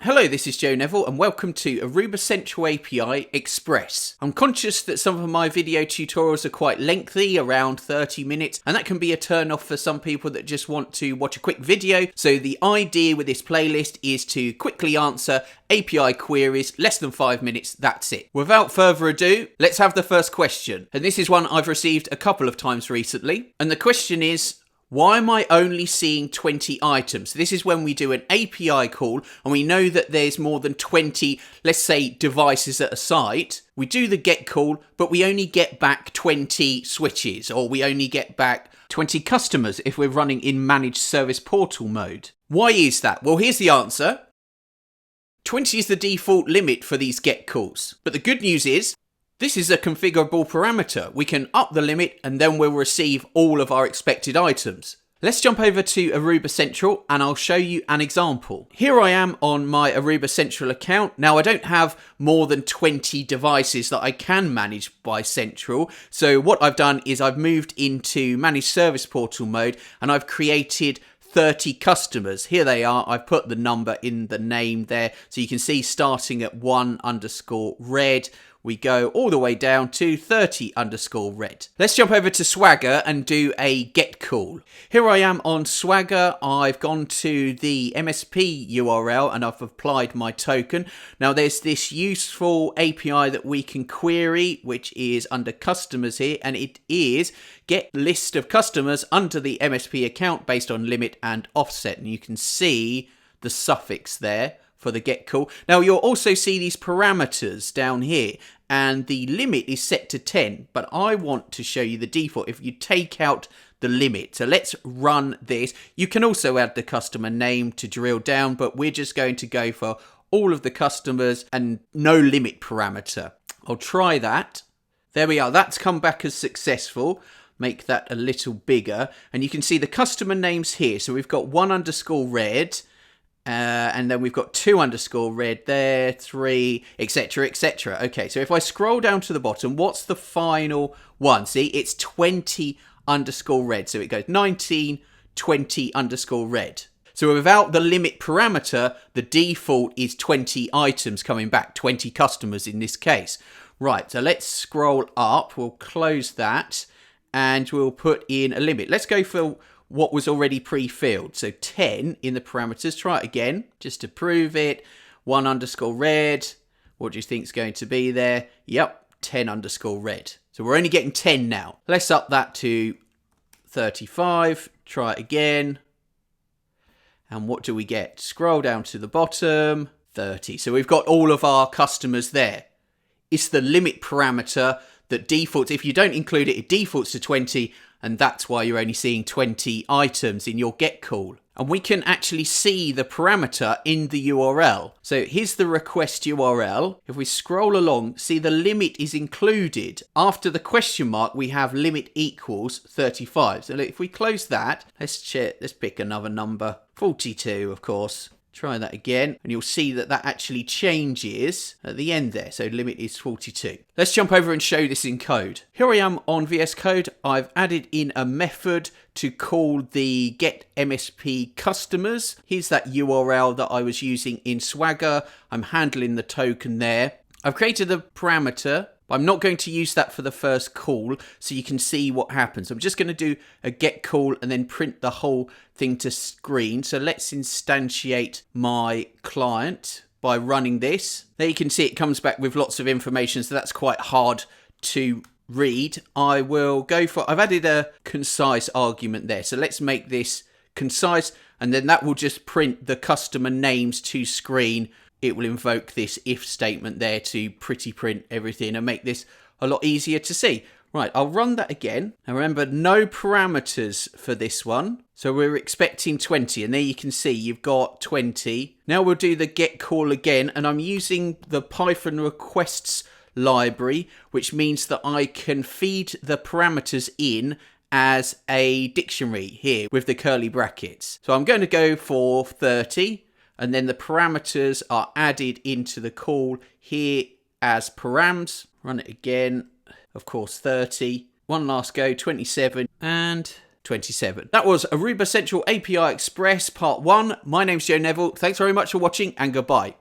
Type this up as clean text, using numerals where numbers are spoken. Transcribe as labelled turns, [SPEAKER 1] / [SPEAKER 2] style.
[SPEAKER 1] Hello, this is Joe Neville and welcome to Aruba Central API Express. I'm conscious that some of my video tutorials are quite lengthy, around 30 minutes, and that can be a turn off for some people that just want to watch a quick video. So the idea with this playlist is to quickly answer API queries, less than 5 minutes, that's it. Without further ado, let's have the first question. And this is one I've received a couple of times recently. And the question is, why am I only seeing 20 items? This is when we do an API call and we know that there's more than 20, let's say, devices at a site. We do the get call, but we only get back 20 switches, or we only get back 20 customers if we're running in managed service portal mode. Why is that? Well, here's the answer. 20 is the default limit for these get calls. But the good news is, this is a configurable parameter. We can up the limit and then we'll receive all of our expected items. Let's jump over to Aruba Central and I'll show you an example. Here I am on my Aruba Central account. Now I don't have more than 20 devices that I can manage by Central. So what I've done is I've moved into managed service portal mode and I've created 30 customers. Here they are. I've put the number in the name there. So you can see starting at 1_red. We go all the way down to 30_red. Let's jump over to Swagger and do a get call. Here I am on Swagger. I've gone to the MSP URL and I've applied my token. Now there's this useful API that we can query, which is under customers here, and it is get list of customers under the MSP account based on limit and offset. And you can see the suffix there for the get call. Now you'll also see these parameters down here and the limit is set to 10, but I want to show you the default if you take out the limit. So let's run this. You can also add the customer name to drill down, but we're just going to go for all of the customers and no limit parameter. I'll try that. There we are. That's come back as successful. Make that a little bigger and you can see the customer names here. So we've got 1_red. And then we've got 2_red there, 3, etc, etc. Okay, so if I scroll down to the bottom, what's the final one? See, it's 20_red. So it goes 19, 20_red. So without the limit parameter, the default is 20 items coming back, 20 customers in this case. Right, so let's scroll up. We'll close that and we'll put in a limit. Let's go for what was already pre-filled. So 10 in the parameters. Try it again, just to prove it. 1_red. What do you think is going to be there? Yep, 10_red. So we're only getting 10 now. Let's up that to 35. Try it again. And what do we get? Scroll down to the bottom. 30. So we've got all of our customers there. It's the limit parameter that defaults. If you don't include it, it defaults to 20. And that's why you're only seeing 20 items in your get call. And we can actually see the parameter in the URL. So here's the request URL. If we scroll along, see the limit is included. After the question mark, we have limit equals 35. So if we close that, let's check, let's pick another number. 42, of course. Try that again, and you'll see that that actually changes at the end there. So limit is 42. Let's jump over and show this in code. Here I am on VS Code. I've added in a method to call the get MSP customers. Here's that URL that I was using in Swagger. I'm handling the token there. I've created a parameter. I'm not going to use that for the first call, so you can see what happens. I'm just going to do a get call and then print the whole thing to screen. So let's instantiate my client by running this. There you can see it comes back with lots of information, so that's quite hard to read. I will go for, I've added a concise argument there. So let's make this concise, and then that will just print the customer names to screen. It will invoke this if statement there to pretty print everything and make this a lot easier to see. Right, I'll run that again. And remember, no parameters for this one. So we're expecting 20, and there you can see you've got 20. Now we'll do the get call again, and I'm using the Python requests library, which means that I can feed the parameters in as a dictionary here with the curly brackets. So I'm going to go for 30. And then the parameters are added into the call here as params. Run it again. Of course, 30. One last go, 27 and 27. That was Aruba Central API Express Part 1. My name's Joe Neville. Thanks very much for watching and goodbye.